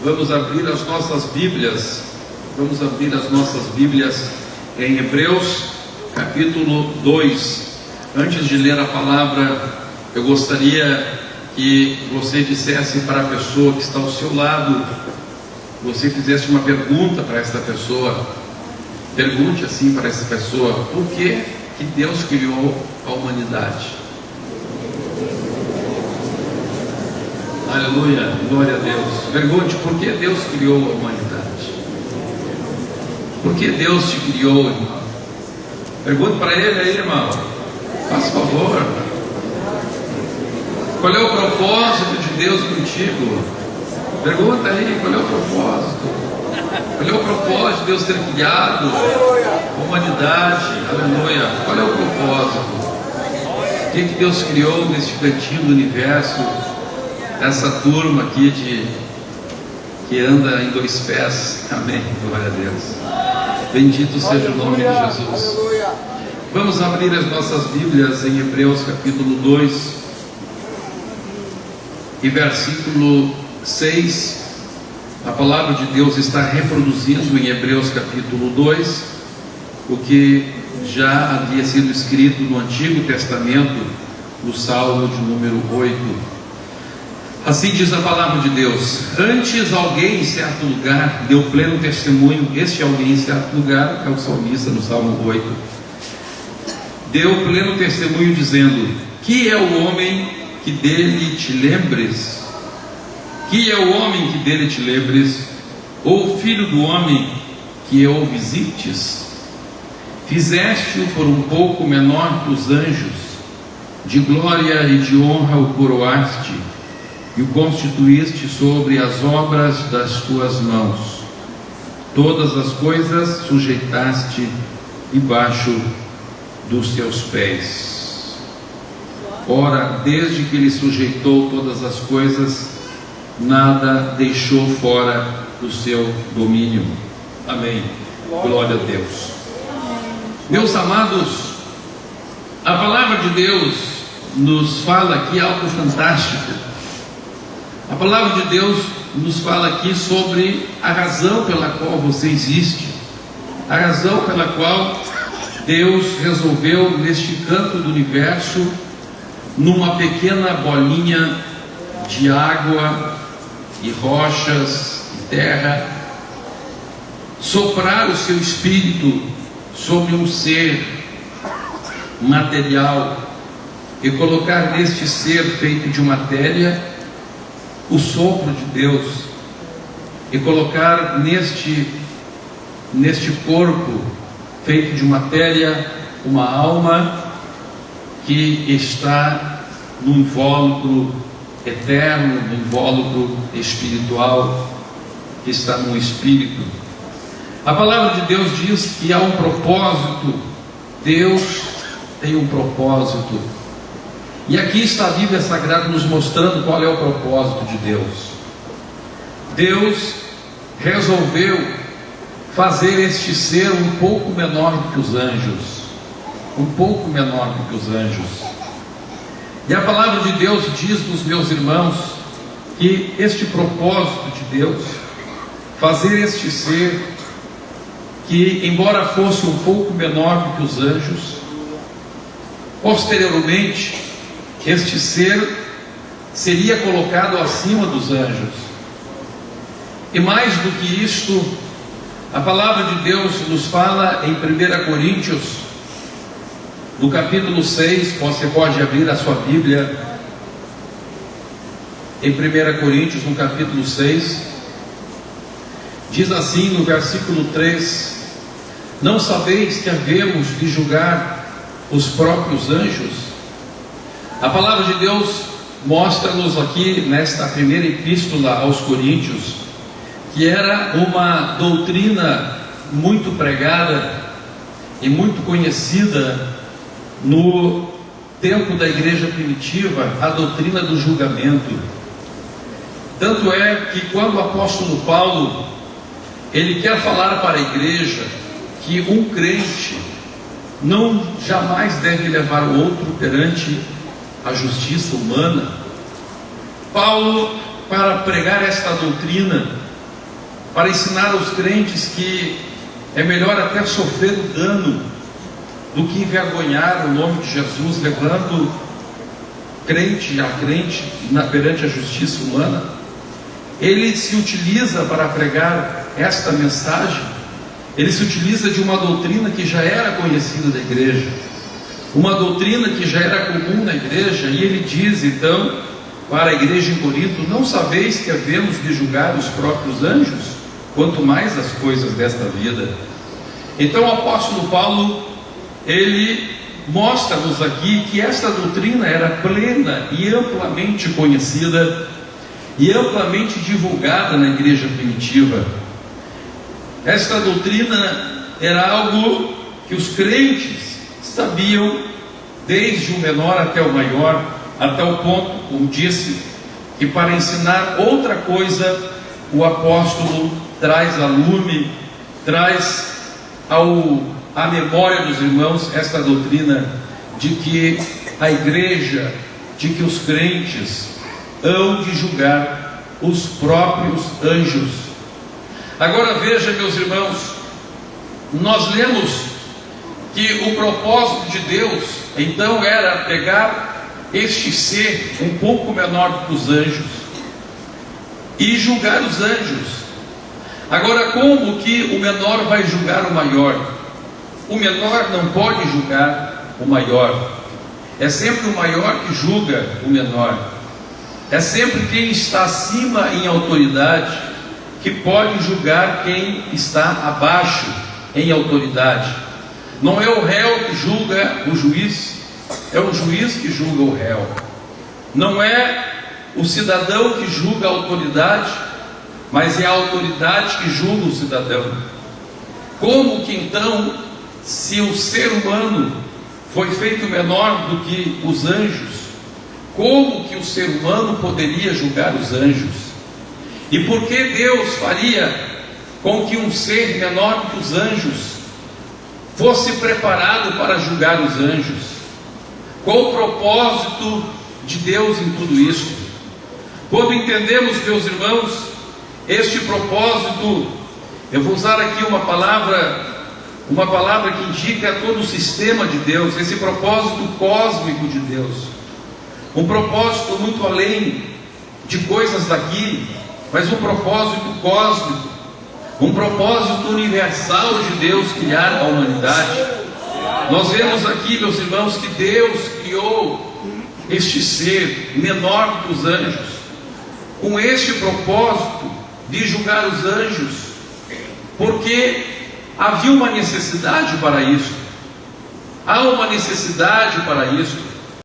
Vamos abrir as nossas Bíblias. Vamos abrir as nossas Bíblias em Hebreus capítulo 2. Antes de ler a palavra, eu gostaria que você dissesse para a pessoa que está ao seu lado, você fizesse uma pergunta para esta pessoa. Pergunte assim para essa pessoa: por que Deus criou a humanidade? Aleluia, glória a Deus. Pergunte: por que Deus criou a humanidade? Por que Deus te criou, irmão? Pergunte para ele aí, irmão. Faça favor. Qual é o propósito de Deus contigo? Pergunta aí, qual é o propósito? Qual é o propósito de Deus ter criado a humanidade? Aleluia. Qual é o propósito? O que Deus criou neste cantinho do universo? Essa turma aqui que anda em dois pés. Amém. Glória a Deus. Bendito seja o nome de Jesus. Vamos abrir as nossas Bíblias em Hebreus capítulo 2 e versículo 6. A palavra de Deus está reproduzindo em Hebreus capítulo 2 o que já havia sido escrito no Antigo Testamento, no Salmo de número 8. Assim diz a palavra de Deus: antes alguém em certo lugar deu pleno testemunho. Este alguém em certo lugar é o salmista no Salmo 8. Deu pleno testemunho dizendo: que é o homem que dele te lembres? Que é o homem que dele te lembres? Ou filho do homem que o visites? Fizeste-o por um pouco menor que os anjos, de glória e de honra o coroaste, e o constituíste sobre as obras das tuas mãos. Todas as coisas sujeitaste debaixo dos teus pés. Ora, desde que ele sujeitou todas as coisas, nada deixou fora do seu domínio. Amém. Glória a Deus. Meus amados, a palavra de Deus nos fala aqui algo fantástico. A palavra de Deus nos fala aqui sobre a razão pela qual você existe, a razão pela qual Deus resolveu neste canto do universo, numa pequena bolinha de água e rochas e terra, soprar o seu espírito sobre um ser material e colocar neste ser feito de matéria o sopro de Deus, e colocar neste corpo feito de matéria uma alma que está no invólucro eterno, no invólucro espiritual, que está no espírito. A palavra de Deus diz que há um propósito. Deus tem um propósito. E aqui está a Bíblia Sagrada nos mostrando qual é o propósito de Deus. Deus resolveu fazer este ser um pouco menor do que os anjos. Um pouco menor do que os anjos. E a palavra de Deus diz-nos, meus irmãos, que este propósito de Deus, fazer este ser que, embora fosse um pouco menor do que os anjos, posteriormente este ser seria colocado acima dos anjos. E mais do que isto, a palavra de Deus nos fala em 1 Coríntios, no capítulo 6, você pode abrir a sua Bíblia, em 1 Coríntios, no capítulo 6, diz assim no versículo 3: não sabeis que havemos de julgar os próprios anjos? A palavra de Deus mostra-nos aqui, nesta primeira epístola aos Coríntios, que era uma doutrina muito pregada e muito conhecida no tempo da igreja primitiva, a doutrina do julgamento. Tanto é que quando o apóstolo Paulo ele quer falar para a igreja que um crente não jamais deve levar o outro perante a justiça humana, Paulo, para pregar esta doutrina, para ensinar aos crentes que é melhor até sofrer o dano do que envergonhar o nome de Jesus, levando crente a crente perante a justiça humana. Ele se utiliza para pregar esta mensagem, ele se utiliza de uma doutrina que já era conhecida da igreja, uma doutrina que já era comum na igreja, e ele diz então para a igreja em Corinto: não sabeis que havemos de julgar os próprios anjos, quanto mais as coisas desta vida. Então o apóstolo Paulo, ele mostra-nos aqui que esta doutrina era plena e amplamente conhecida e amplamente divulgada na igreja primitiva. Esta doutrina era algo que os crentes sabiam, desde o menor até o maior, até o ponto, como disse, que para ensinar outra coisa, o apóstolo traz a lume, traz à memória dos irmãos esta doutrina de que a igreja, de que os crentes hão de julgar os próprios anjos. Agora veja, meus irmãos, nós lemos que o propósito de Deus então era pegar este ser um pouco menor que os anjos e julgar os anjos. Agora, como que o menor vai julgar o maior? O menor não pode julgar o maior. É sempre o maior que julga o menor. É sempre quem está acima em autoridade que pode julgar quem está abaixo em autoridade. Não é o réu que julga o juiz, é o juiz que julga o réu. Não é o cidadão que julga a autoridade, mas é a autoridade que julga o cidadão. Como que então, se o ser humano foi feito menor do que os anjos, como que o ser humano poderia julgar os anjos? E por que Deus faria com que um ser menor do que os anjos fosse preparado para julgar os anjos? Qual o propósito de Deus em tudo isso? Quando entendemos, meus irmãos, este propósito, eu vou usar aqui uma palavra que indica todo o sistema de Deus, esse propósito cósmico de Deus, um propósito muito além de coisas daqui, mas um propósito cósmico, um propósito universal de Deus criar a humanidade. Nós vemos aqui, meus irmãos, que Deus criou este ser menor que os anjos, com este propósito de julgar os anjos, porque havia uma necessidade para isso. Há uma necessidade para isso.